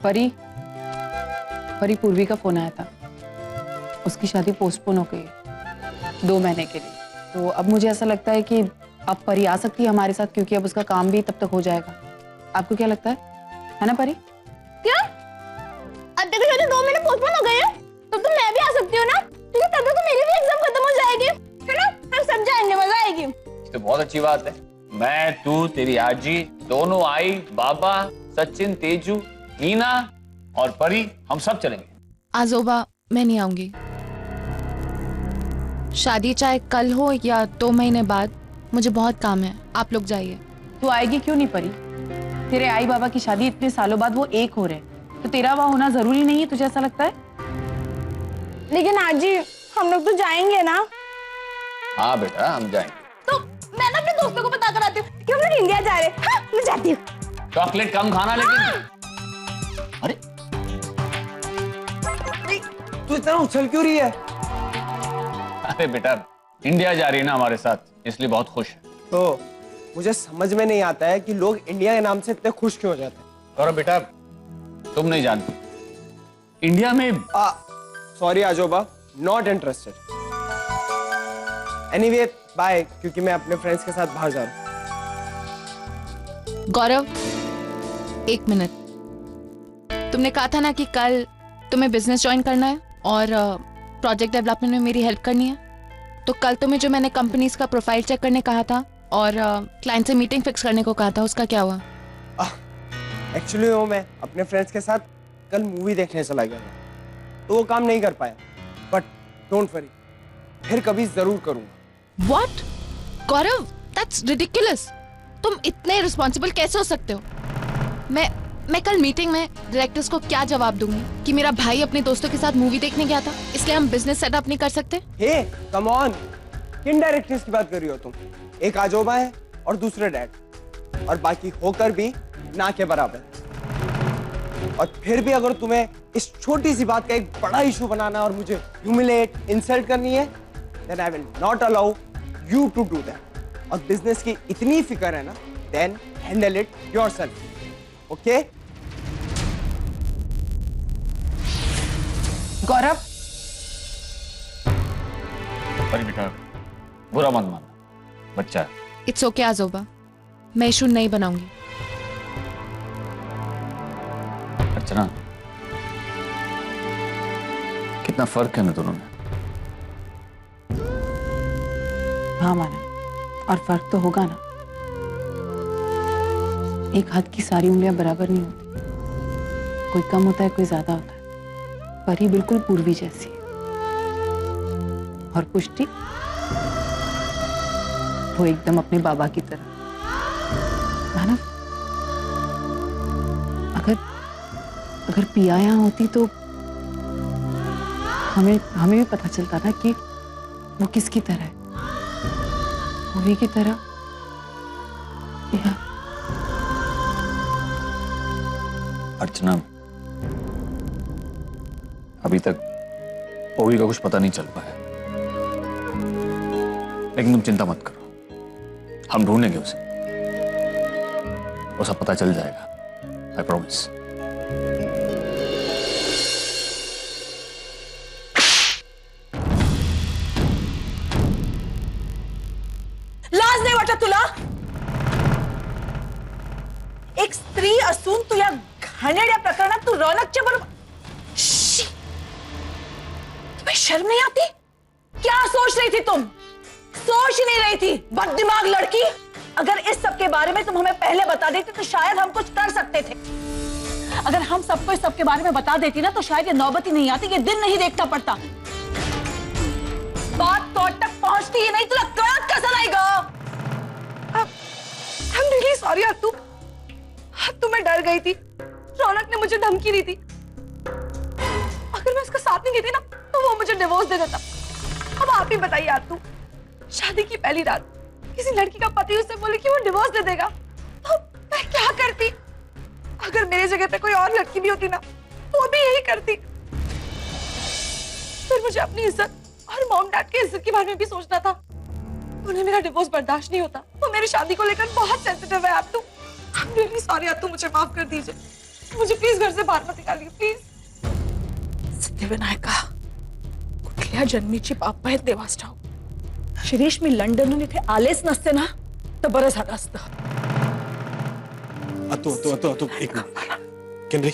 परी परी पूर्वी का फोन आया था, उसकी शादी पोस्टपोन हो गई है 2 महीने के लिए। तो अब मुझे ऐसा लगता है कि अब परी आ सकती है हमारे साथ, क्योंकि अब उसका काम भी तब तक हो जाएगा। आपको क्या लगता है ना परी? क्या अद्दे की शादी 2 महीने पोस्टपोन हो गई है? तो मैं भी आ सकती हूँ ना, क्योंकि तब तक तो मेरी भी एग्जाम खत्म हो जाएगी, है ना? हम सब जाएंगे, मजा आएगी। तो बहुत अच्छी बात है। मैं, तू, तेरी आजी दोनों, आई, बाबा, सचिन, तेजू, नीना और परी, हम सब चलेंगे। आजोबा मैं नहीं आऊंगी। शादी चाहे कल हो या 2 महीने बाद, मुझे बहुत काम है, आप लोग जाइए। तू आएगी क्यों नहीं परी? तेरे आई बाबा की शादी इतने सालों बाद वो एक हो रहे, तो तेरा वहां होना जरूरी नहीं है, तुझे ऐसा लगता है? लेकिन आजी हम लोग तो जाएंगे ना। हाँ बेटा हम जाएंगे। तो मैं ना अपने दोस्तों को बता कर आती हूँ कि हम लोग इंडिया जा रहे हैं। हाँ, मैं जाती हूँ। चॉकलेट कम खाना लेकिन। अरे तू इतना उछल क्यों रही है? अरे बेटा इंडिया जा रही है ना हमारे साथ, इसलिए बहुत खुश है। तो मुझे समझ में नहीं आता है कि लोग इंडिया के नाम से इतने खुश क्यों हो जाते हैं। और बेटा तुम नहीं जानते, इंडिया में सॉरी आजोबा, नॉट इंटरेस्टेड। एनीवे बाय, क्योंकि मैं अपने फ्रेंड्स के साथ बाहर जा रहा हूँ। गौरव 1 मिनट, तुमने कहा था ना कि कल तुम्हें बिजनेस ज्वाइन करना है और प्रोजेक्ट डेवलपमेंट में मेरी हेल्प करनी है। तो कल तुम्हें जो मैंने कंपनीज का प्रोफाइल चेक करने कहा था और क्लाइंट से मीटिंग फिक्स करने को कहा था, उसका क्या हुआ? एक्चुअली वो मैं अपने फ्रेंड्स के साथ कल मूवी देखने चला गया था, तो वो काम नहीं कर पाया। बट डोंट वरी, फिर कभी जरूर करूंगा। What? Gaurav, that's ridiculous. तुम इतने रिस्पॉन्सिबल कैसे हो सकते हो? मैं कल मीटिंग में डायरेक्टर्स को क्या जवाब दूंगी कि मेरा भाई अपने दोस्तों के साथ मूवी देखने गया था, इसलिए हम बिजनेस सेटअप नहीं कर सकते? हे कम ऑन, किन डायरेक्टर्स की बात कर रही हो तुम? एक आजोबा है और दूसरे डैड, और बाकी होकर भी ना के बराबर। और फिर भी अगर तुम्हें इस छोटी सी बात का एक बड़ा इशू बनाना और मुझे ह्यूमिलेट, इंसल्ट करनी है, then I will not allow you to do that. और बिजनेस की इतनी फिक्र है ना, then handle it yourself. Okay? गौरव परी बेटा बुरा मत मानना, बच्चा है। इट्स ओके आजोबा, मैं इशू नहीं बनाऊंगी। अर्चना कितना फर्क है ना दोनों में। हाँ माना, और फर्क तो होगा ना। एक हाथ की सारी उंगलियां बराबर नहीं होती, कोई कम होता है कोई ज्यादा होता है। परी बिल्कुल पूर्वी जैसी है, और पुष्टि वो एकदम अपने बाबा की तरह। माना, अगर पिया यहाँ होती तो हमें भी पता चलता ना कि वो किसकी तरह है, पूर्वी की तरह या अर्चना अभी तक ओवी का कुछ पता नहीं चल पाया, लेकिन तुम चिंता मत करो, हम ढूंढेंगे उसे, वो सब पता चल जाएगा, आई प्रॉमिस। लाज नाही वाटत तुला? एक स्त्री असून तू या घाणेरड्या प्रकरणात तू रौनकच्या बरोबर। शी! तुम्हें शर्म नहीं आती? क्या सोच रही थी तुम? सोच ही नहीं रही थी, बददिमाग लड़की। अगर इस सब के बारे में तुम हमें पहले बता देती तो शायद हम कुछ कर सकते थे। अगर हम सबको इस सब के बारे में बता देती ना तो शायद ये नौबत ही नहीं आती, ये दिन नहीं देखना पड़ता। बात तो तक पहुंचती ही नहीं, तुला कळत कसं नाही ग? I'm really sorry आतू, मैं डर गई थी। रौनक ने मुझे धमकी दी थी, अगर मैं उसका साथ नहीं देती ना तो वो मुझे डिवोर्स दे देता। अब आप ही बताइए आतू, शादी की पहली रात किसी लड़की का पति उससे बोले कि वो डिवोर्स दे देगा, तो मैं क्या करती? अगर मेरे जगह पे कोई और लड़की भी होती ना तो वो भी यही करती। फिर मुझे अपनी इज्जत और मॉम डैड की इज्जत के बारे में भी सोचना था। उन्हें मेरा डिवोर्स बर्दाश्त नहीं होता, वो मेरी शादी को लेकर बहुत सेंसिटिव है। आप तो I'm really sorry, आप तो मुझे माफ कर दीजिए। मुझे प्लीज घर से बाहर मत निकालिए प्लीज। सिद्धिविनायका कुठल्या जन्मीची पाप आहेत देवास ठाऊक. शिरीष मी लंडनहून इथे आलेच नसते ना तर बरं झालं असतं. अतु एक मिनट. किनरी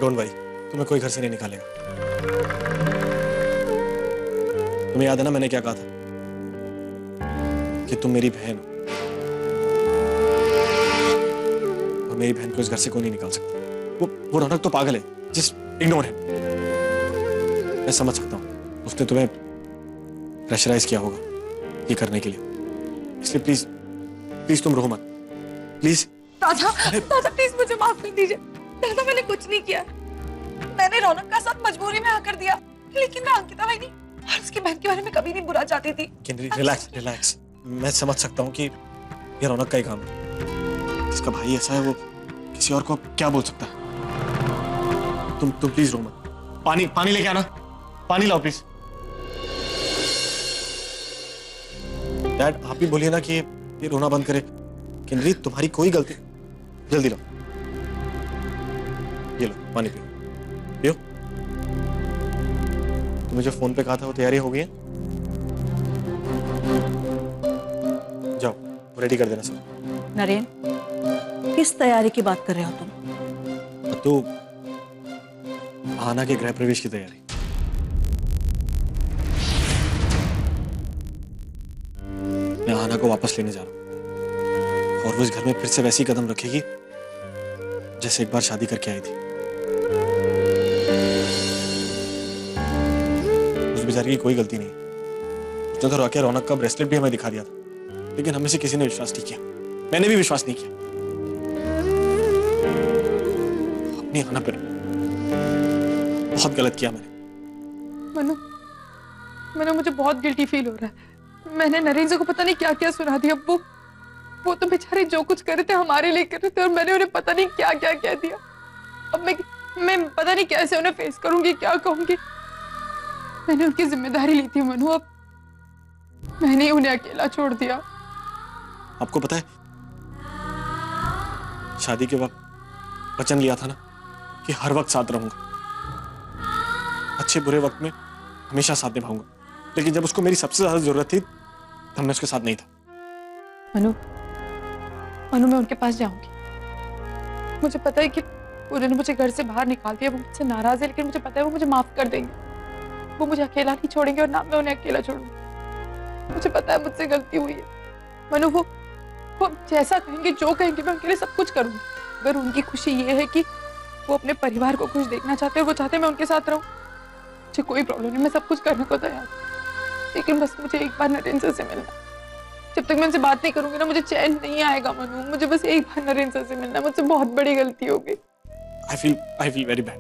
डोंट वरी, तुम्हें कोई घर से नहीं निकालेगा. तुम्हें याद है ना मैंने क्या कहा था कि तुम मेरी बहन हो और मेरी बहन को इस घर से कोई नहीं निकाल सकता. वो रौनक तो पागल है, जस्ट इग्नोर हिम. मैं समझ सकता हूँ उसने तुम्हें प्रेशराइज किया होगा ये करने के लिए, इसलिए प्लीज प्लीज तुम रो मत प्लीज. दादा दादा प्लीज मुझे माफ कर दीजिए. दादा मैंने कुछ नहीं किया. मैंने रौनक का साथ मजबूरी में आकर दिया, लेकिन मैं अंकिता भाई नहीं और उसकी बहन के बारे में कभी नहीं बुरा चाहती थी. Relax relax. मैं समझ सकता हूँ कि ये रौनक का ही काम है. इसका भाई ऐसा है, वो किसी और को क्या बोल सकता है. तुम प्लीज रो मत. पानी लेके आना. पानी लाओ प्लीज. डैड आप ही बोलिए ना कि ये रोना बंद करे. किनरी तुम्हारी कोई गलती. जल्दी लो, ये लो पानी पियो. पियो. तुम्हें जो फोन पे कहा था वो तैयारी हो गई है. जाओ रेडी कर देना सब. नरेन किस तैयारी की बात कर रहे हो तुम? तो आना के गृह प्रवेश की तैयारी. मैं आना को वापस लेने जा रहा हूं और वो इस घर में फिर से वैसी कदम रखेगी जैसे एक बार शादी करके आई थी. उस बेचारी की कोई गलती नहीं. उसने तो रोके रौनक का ब्रेसलेट भी हमें दिखा दिया था, लेकिन हमें से किसी ने विश्वास नहीं किया. मैंने भी विश्वास नहीं किया. अपनी आना पर बहुत गलत किया मैंने. मनु मुझे बहुत गिल्टी फील हो रहा है. मैंने नरेंद्र को पता नहीं क्या क्या सुना दिया. वो तो बेचारे जो कुछ कर रहे थे हमारे लिए कर रहे थे और मैंने उन्हें पता नहीं क्या क्या कह दिया. अब मैं पता नहीं कैसे उन्हें फेस करूंगी, क्या कहूंगी. मैंने उनकी जिम्मेदारी ली थी मनु, अब मैंने उन्हें अकेला छोड़ दिया. आपको पता है शादी के वक्त वचन लिया था ना कि हर वक्त साथ रहूंगा, अच्छे बुरे वक्त में हमेशा साथ निभाऊंगा. लेकिन जब उसको मेरी सबसे ज्यादा जरूरत थी तब मैं उसके साथ नहीं था. मनु मैं उनके पास जाऊंगी. मुझे पता है कि उन्होंने मुझे घर से बाहर निकाल दिया, वो मुझसे नाराज है, लेकिन मुझे पता है वो मुझे माफ कर देंगे. वो मुझे अकेला नहीं छोड़ेंगे और ना मैं उन्हें अकेला छोड़ूंगी. मुझे पता है मुझसे गलती हुई है. मनु वो जैसा कहेंगे, जो कहेंगे, मैं उनके लिए सब कुछ करूंगी. अगर उनकी खुशी ये है कि वो अपने परिवार को खुश देखना चाहते हैं, वो चाहते हैं मैं उनके साथ रहूं, मुझे कोई प्रॉब्लम नहीं. मैं सब कुछ करने को तैयार हूं, लेकिन बस मुझे एक बार नरेंद्र से मिलना. जब तक मैं उनसे बात नहीं करूंगी ना मुझे चैन नहीं आएगा. मनु मुझे बस एक बार नरेंद्र से मिलना. मुझसे बहुत बड़ी गलती हो गई. I feel very bad.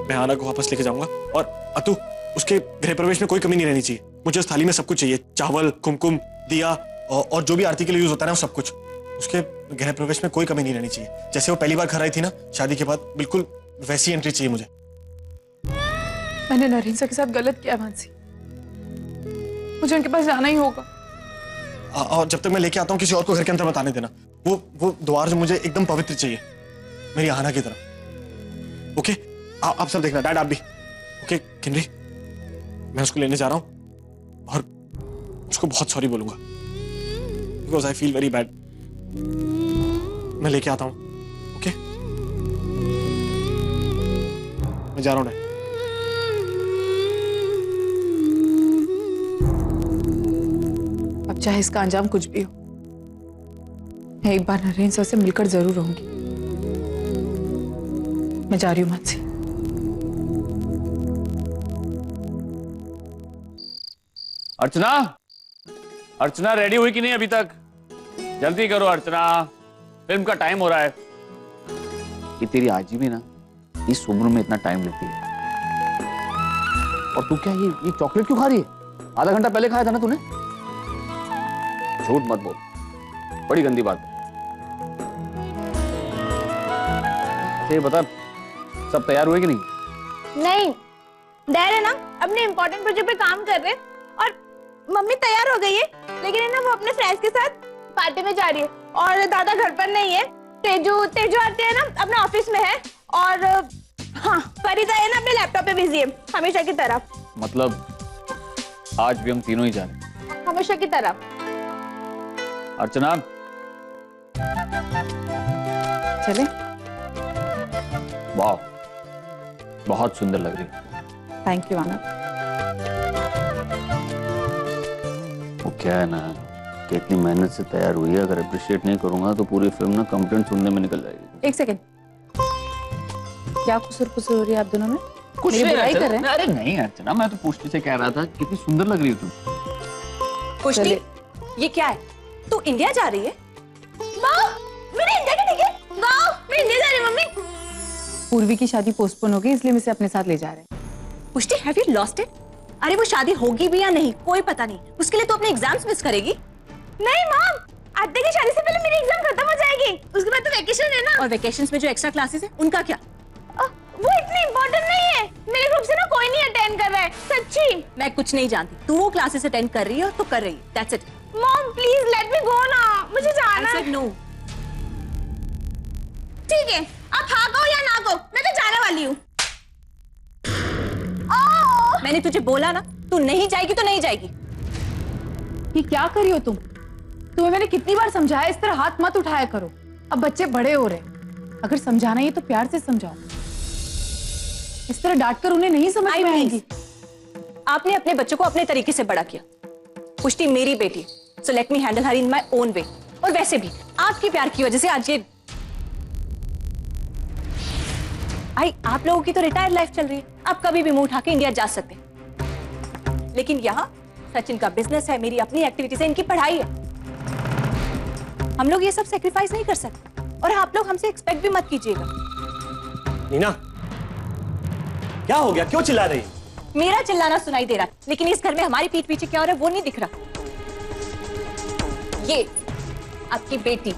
मैं आना को वापस लेके जाऊंगा और अतु उसके गृह प्रवेश में कोई कमी नहीं रहनी चाहिए. मुझे उस थाली में सब कुछ चाहिए. चावल, कुमकुम, दिया और जो भी आरती के लिए यूज होता है ना, सब कुछ. उसके गृह प्रवेश में कोई कमी नहीं रहनी चाहिए. जैसे वो पहली बार घर आई थी ना शादी के बाद, बिल्कुल वैसी एंट्री चाहिए मुझे. मैंने नरेंद्र के साथ गलत किया मानसी. मुझे उनके पास जाना ही होगा. और जब तक मैं लेके आता हूँ किसी और को घर के अंदर मत आने देना. वो द्वार जो मुझे एकदम पवित्र चाहिए, मेरी आना की तरह. ओके आप सब देखना. डैड आप भी. ओके किनरी मैं उसको लेने जा रहा हूँ और उसको बहुत सॉरी बोलूंगा because I feel very bad. मैं लेके आता हूँ. ओके मैं जा रहा हूँ डैड. अब चाहे इसका अंजाम कुछ भी हो, मैं एक बार नरेंद्र सर से मिलकर जरूर रहूंगी. मैं जा रही हूँ मानसी. अर्चना रेडी हुई कि नहीं अभी तक? जल्दी करो अर्चना, फिल्म का टाइम हो रहा है. ये तेरी आजी भी ना इस उम्र में इतना टाइम लेती है. और तू क्या ये चॉकलेट क्यों खा रही है? आधा घंटा पहले खाया था ना तूने. झूठ मत बोल, बड़ी गंदी बात है. ये बता सब तैयार हुए कि नहीं? नहीं, डैड है ना अपने इम्पोर्टेंट प्रोजेक्ट पे काम कर रहे हैं और मम्मी तैयार हो गई है, लेकिन है ना वो अपने फ्रेंड्स के साथ पार्टी में जा रही है और दादा घर पर नहीं है, तेजू तेजू आते हैं ना, अपने ऑफिस में है, और हाँ फरीदा है ना अपने लैपटॉप पे बिजी है हमेशा की तरह। मतलब आज भी हम तीनों ही जा रहे हैं? हमेशा की तरह। अर्चना चले? वाह, बहुत सुंदर लग रही है। थैंक यू आनंद। वो क्या है ना कि इतनी मेहनत से तैयार हुई है, अगर अप्रिशिएट नहीं करूंगा तो पूरी फिल्म ना कंप्लेंट सुनने में निकल जाएगी। एक सेकेंड, क्या कुसुर कुसुर हो रही है आप दोनों में? कुछ मेरी नहीं बुराई अर्चना, कर रहे हैं? अरे नहीं अर्चना, मैं तो पुष्टि से कह रहा था कितनी सुंदर लग रही हो तुम। पुष्टि, ये क्या है? तू इंडिया जा रही है? वाह मेरे इंडिया का टिकट, वाह मैं इंडिया जा रही हूँ मम्मी। पूर्वी की शादी पोस्टपोन हो गई इसलिए मैं इसे अपने साथ ले जा रहे हैं। पुष्टि, हैव यू लॉस्ट इट? अरे वो शादी होगी भी या नहीं कोई पता नहीं, उसके लिए तो अपने एग्जाम्स मिस करेगी। नहीं मॉम, आते की शादी से पहले मेरी एग्जाम खत्म हो जाएगी, उसके बाद तो वेकेशन है ना। और वेकेशंस में जो एक्स्ट्रा क्लासेस है उनका क्या? वो इतनी इम्पोर्टेंट नहीं है, मेरे ग्रुप से ना कोई नहीं अटेंड कर रहा है, सच्ची। मैं कुछ नहीं जानती, तू वो क्लासेस अटेंड कर रही है तो कर रही है, that's it. Mom please let me go ना, मुझे जाना आई है। Said no. ठीक है, आप हाँ कहो या ना कहो, मैं तो जाने वाली हूँ। मैंने तुझे बोला ना, तू नहीं जाएगी तो नहीं जाएगी। ये क्या कर रही हो तुम? तुम्हें मैंने कितनी बार समझाया इस तरह हाथ मत उठाया करो। अब बच्चे बड़े हो रहे हैं, अगर समझाना ही तो प्यार से समझाओ, इस तरह डांट कर उन्हें नहीं समझ में आएगी। आपने अपने बच्चों को अपने तरीके से बड़ा किया। पुष्टि मेरी बेटी, so let me handle her in my own way. और वैसे भी आपके प्यार की वजह से आज ये आप लोगों की तो रिटायर्ड लाइफ चल रही है, आप कभी भी मुंह उठा के इंडिया जा सकते हैं, लेकिन यहाँ सचिन का बिजनेस है, मेरी अपनी एक्टिविटीज है, इनकी पढ़ाई है। हम लोग ये सब सेक्रीफाइस नहीं कर सकते, और आप लोग हमसे एक्सपेक्ट भी मत कीजिएगा। नीना, क्या हो गया? क्यों चिल्ला रही है? मेरा चिल्लाना सुनाई दे रहा है, लेकिन इस घर में हमारी पीठ पीछे क्या हो रहा है वो नहीं दिख रहा। ये आपकी बेटी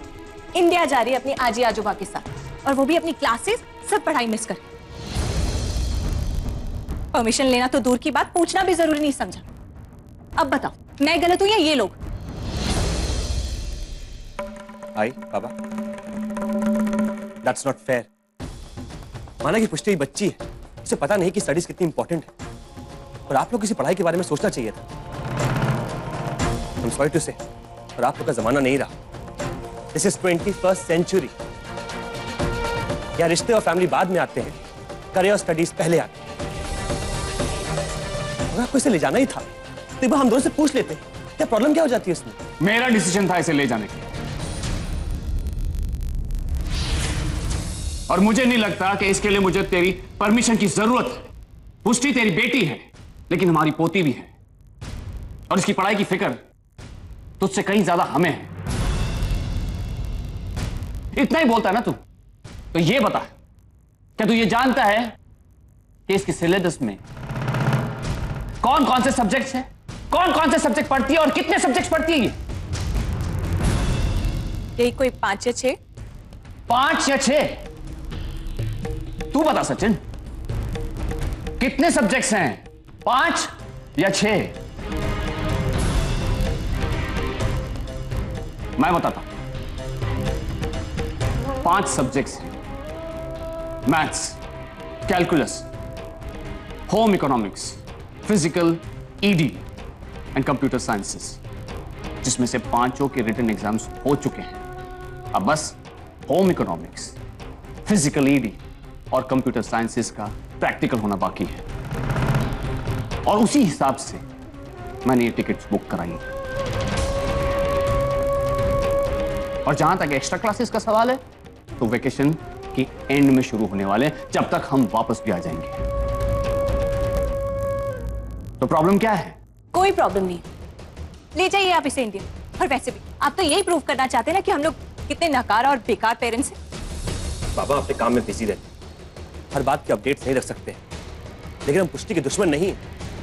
इंडिया जा रही है अपनी आजी आजोबा के साथ, और वो भी अपनी क्लासेस सब पढ़ाई मिस कर। परमिशन लेना तो दूर की बात, पूछना भी जरूरी नहीं समझा। अब बताओ, मैं गलत हूं या ये लोग? आई बाबा, दैट्स नॉट फेयर। माना कि पुष्टि बच्ची है, उसे पता नहीं कि स्टडीज कितनी इंपॉर्टेंट है, और आप लोग किसी पढ़ाई के बारे में सोचना चाहिए था। I'm sorry to say, और आप लोग का जमाना नहीं रहा। This is 21st century. या रिश्ते और फैमिली बाद में आते हैं, करियर और स्टडीज पहले आते हैं। अगर आपको इसे ले जाना ही था तो एक बार हम दोनों से पूछ लेते, क्या प्रॉब्लम क्या हो जाती है इसमें? मेरा डिसीजन था इसे ले जाने का, और मुझे नहीं लगता कि इसके लिए मुझे तेरी परमिशन की जरूरत है। पुष्टि तेरी बेटी है, लेकिन हमारी पोती भी है, और इसकी पढ़ाई की फिक्र तुझसे कहीं ज्यादा हमें है। इतना ही बोलता है ना तू, तो ये बता, क्या तू ये जानता है कि इसके सिलेबस में कौन कौन से सब्जेक्ट्स हैं, कौन कौन से सब्जेक्ट पढ़ती है और कितने सब्जेक्ट्स पढ़ती है ये? यही कोई 5 या 6? 5 या 6? तू बता सचिन, कितने सब्जेक्ट्स हैं? 5 या 6? मैं बताता हूं। 5 सब्जेक्ट्स हैं। Maths, calculus, home economics, physical, ED and computer sciences, जिसमें से 5 के रिटन एग्जाम्स हो चुके हैं। अब बस होम इकोनॉमिक्स, फिजिकल, ईडी और कंप्यूटर साइंसेस का प्रैक्टिकल होना बाकी है, और उसी हिसाब से मैंने ये टिकट्स बुक कराई। और जहां तक एक्स्ट्रा क्लासेस का सवाल है, तो वेकेशन के एंड में शुरू होने वाले हैं, जब तक हम वापस भी आ जाएंगे। तो प्रॉब्लम क्या है? कोई प्रॉब्लम नहीं, ले जाइए आप इसे इंडिया। और वैसे भी आप तो यही प्रूव करना चाहते हैं ना कि हम लोग कितने नकारा और बेकार पेरेंट्स हैं। बाबा अपने काम में बिजी रहते हैं, हर बात के अपडेट्स नहीं रख सकते, लेकिन हम पुष्टि के दुश्मन नहीं हैं।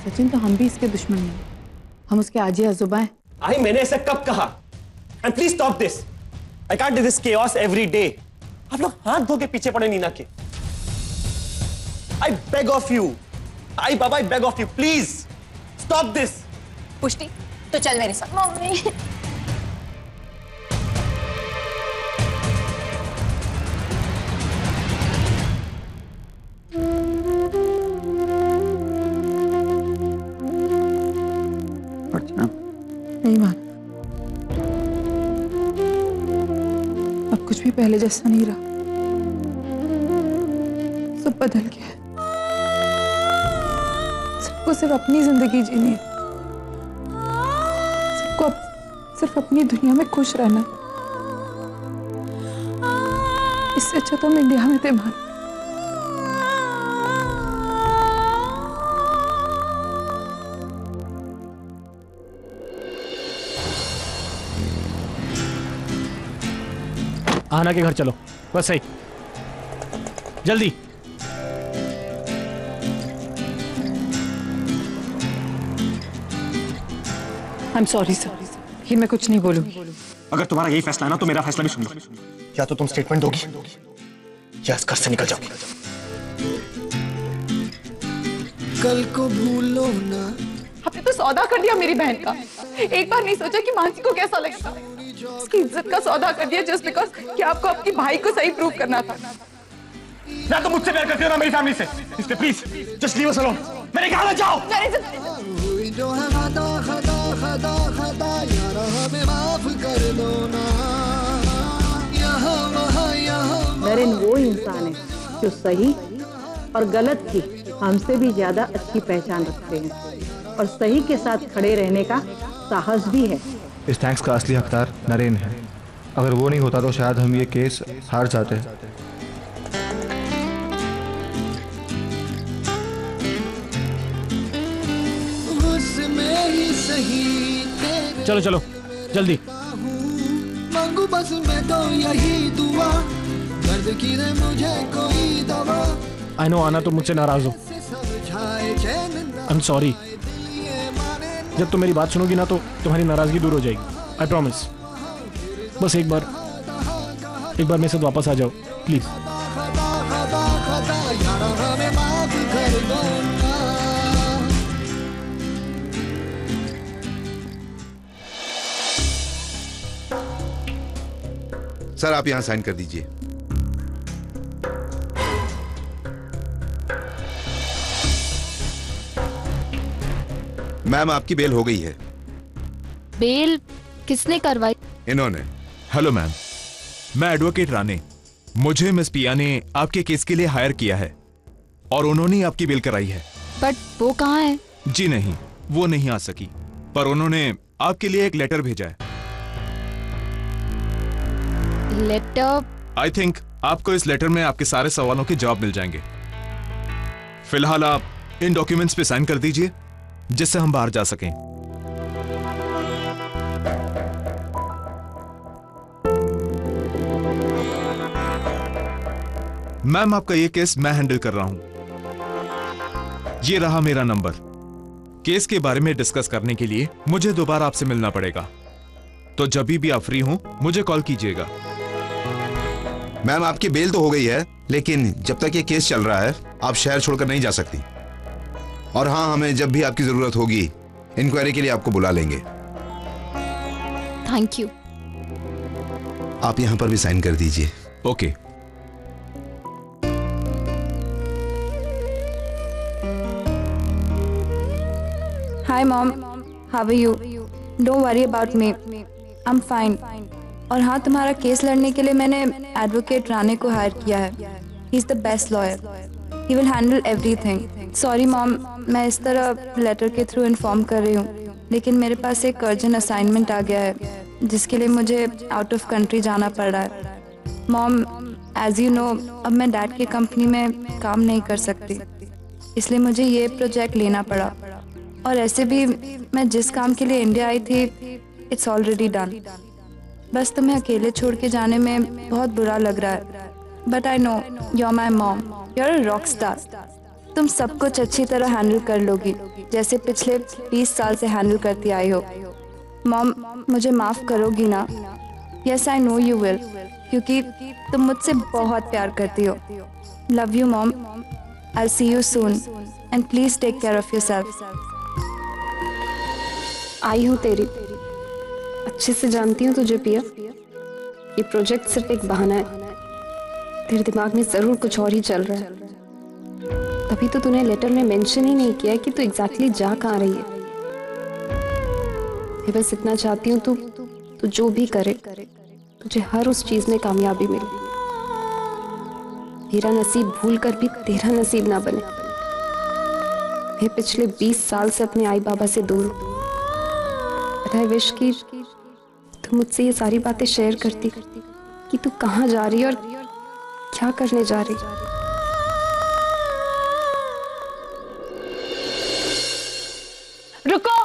सचिन, तो हम भी इसके दुश्मन नहीं, हम उसके आजी आजोबा हैं। आई, मैंने ऐसा कब कहा? And please stop this. I can't do this chaos every day. आप लोग हाथ धो के पीछे पड़े नीना के। I beg of you, I Baba, I beg of you, please stop this. पुष्टि, तो चल मेरे साथ। मम्मी अब कुछ भी पहले जैसा नहीं रहा, सब बदल गया है। सबको सिर्फ अपनी जिंदगी जीनी है, सबको सिर्फ अपनी दुनिया में खुश रहना। इससे अच्छा तो हम इंडिया में थे मान। आना के घर चलो, बस सही, जल्दी। I'm sorry सर, ये मैं कुछ नहीं बोलूंगी। अगर तुम्हारा यही फैसला है ना तो मेरा फैसला भी सुन लो। या तो तुम स्टेटमेंट दोगी या इस घर से निकल जाओगी। कल को भूलो ना। आपने तो सौदा कर दिया मेरी बहन का। एक बार नहीं सोचा कि मानसी को कैसा लगेगा। उसकी इज्जत का सौदा कर दिया जस्ट बिकॉज कि आपको अपनी भाई को सही प्रूव करना था। ना तो मुझसे प्यार करती हो ना मेरी फैमिली से। इसलिए please just leave us alone. मेरे घर में जाओ। हुई जो है खता खता खता खता यार हमें माफ कर दो ना। यहाँ वहाँ यहाँ नरेन वो इंसान है जो सही और गलत की हमसे भी ज्यादा अच्छी पहचान रखते हैं और सही के साथ खड़े रहने का साहस भी है। इस थैंक्स का असली हकदार नरेन है। अगर वो नहीं होता तो शायद हम ये केस हार जाते। चलो चलो जल्दी। मांगू बस मैं तो यही दुआ, दर्द की दे मुझे कोई दवा। आई नो आना तुम मुझसे नाराज हो। I am sorry. जब तुम मेरी बात सुनोगी ना तो तुम्हारी नाराजगी दूर हो जाएगी। I promise. बस एक बार मेरे साथ वापस आ जाओ प्लीज। सर आप यहां साइन कर दीजिए। मैम आपकी बेल हो गई है। बेल किसने करवाई? इन्होंने। हेलो मैम, मैं एडवोकेट राणे। मुझे मिस पिया ने आपके केस के लिए हायर किया है और उन्होंने ही आपकी बेल कराई है। बट वो कहाँ है? जी नहीं, वो नहीं आ सकी, पर उन्होंने आपके लिए एक लेटर भेजा है। लेटर? आई थिंक आपको इस लेटर में आपके सारे सवालों के जवाब मिल जाएंगे। फिलहाल आप इन डॉक्यूमेंट्स पे साइन कर दीजिए जिससे हम बाहर जा सकें। मैम आपका ये केस मैं हैंडल कर रहा हूं। ये रहा मेरा नंबर। केस के बारे में डिस्कस करने के लिए मुझे दोबारा आपसे मिलना पड़ेगा, तो जब भी आप फ्री हो मुझे कॉल कीजिएगा। मैम आपकी बेल तो हो गई है, लेकिन जब तक ये केस चल रहा है आप शहर छोड़कर नहीं जा सकती। और हाँ, हमें जब भी आपकी जरूरत होगी इंक्वायरी के लिए आपको बुला लेंगे। Thank you. आप यहां पर भी साइन कर दीजिए। Okay. Hi mom, how are you? Don't worry about me. I'm fine. और हाँ, तुम्हारा केस लड़ने के लिए मैंने एडवोकेट राणे को हायर किया है। He is the best lawyer. He will handle everything. Sorry mom, मैं इस तरह लेटर के थ्रू इन्फॉर्म कर रही हूँ, लेकिन मेरे पास एक अर्जेंट असाइनमेंट आ गया है जिसके लिए मुझे आउट ऑफ कंट्री जाना पड़ रहा है। मॉम, एज यू नो, अब मैं डैड की कंपनी में काम नहीं कर सकती, इसलिए मुझे ये प्रोजेक्ट लेना पड़ा। और ऐसे भी मैं जिस काम के लिए इंडिया आई थी, इट्स ऑलरेडी डन। बस तुम्हें अकेले छोड़ के जाने में बहुत बुरा लग रहा है, but I know you are my mom, you are a rock star. तुम सब कुछ अच्छी तरह हैंडल कर लोगी, जैसे पिछले 20 साल से हैंडल करती आई हो। मॉम, मुझे माफ करोगी ना? Yes, I know you will, क्योंकि तुम मुझसे बहुत प्यार करती हो। Love you mom, I will see you soon and please take care of yourself. आई हूँ तेरी, अच्छे से जानती हूँ तुझे पिया। ये प्रोजेक्ट सिर्फ एक बहाना है, तेरे दिमाग में जरूर कुछ और ही चल रहा है। तभी तो तूने लेटर में मेंशन ही नहीं किया कि तू एग्जैक्टली जा कहाँ रही है। मैं बस इतना चाहती हूँ तू जो भी करे तुझे हर उस चीज में कामयाबी मिली। मेरा नसीब भूल कर भी तेरा नसीब ना बने। मैं पिछले 20 साल से अपने आई बाबा से दूर हूँ। आई विश कि तू मुझसे ये सारी बातें शेयर करती कि तू कहाँ जा रही है और क्या करने जा रही। रुको।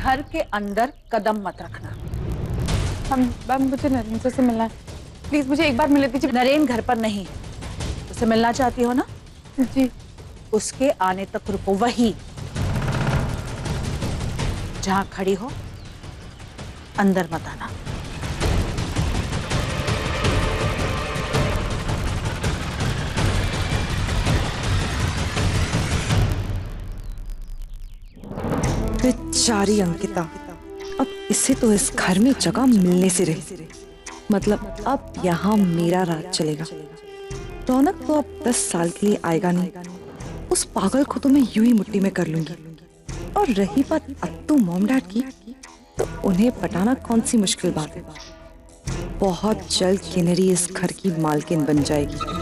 घर के अंदर कदम मत रखना। मैम मुझे नरेन सर से मिलना है, प्लीज मुझे एक बार मिलने दीजिए। नरेन घर पर नहीं, उसे मिलना चाहती हो ना? जी। उसके आने तक रुको वही जहां खड़ी हो, अंदर मत आना। बेचारी अंकिता, अब इसे तो इस घर में जगह मिलने से रही। मतलब अब यहाँ मेरा राज चलेगा। रौनक तो अब 10 साल के लिए आएगा नहीं। उस पागल को तो मैं यूं ही मुट्ठी में कर लूंगी। और रही बात अत्तू मॉम डैड की, तो उन्हें पटाना कौन सी मुश्किल बात है। बहुत जल्द किन्नरी इस घर की मालकिन बन जाएगी।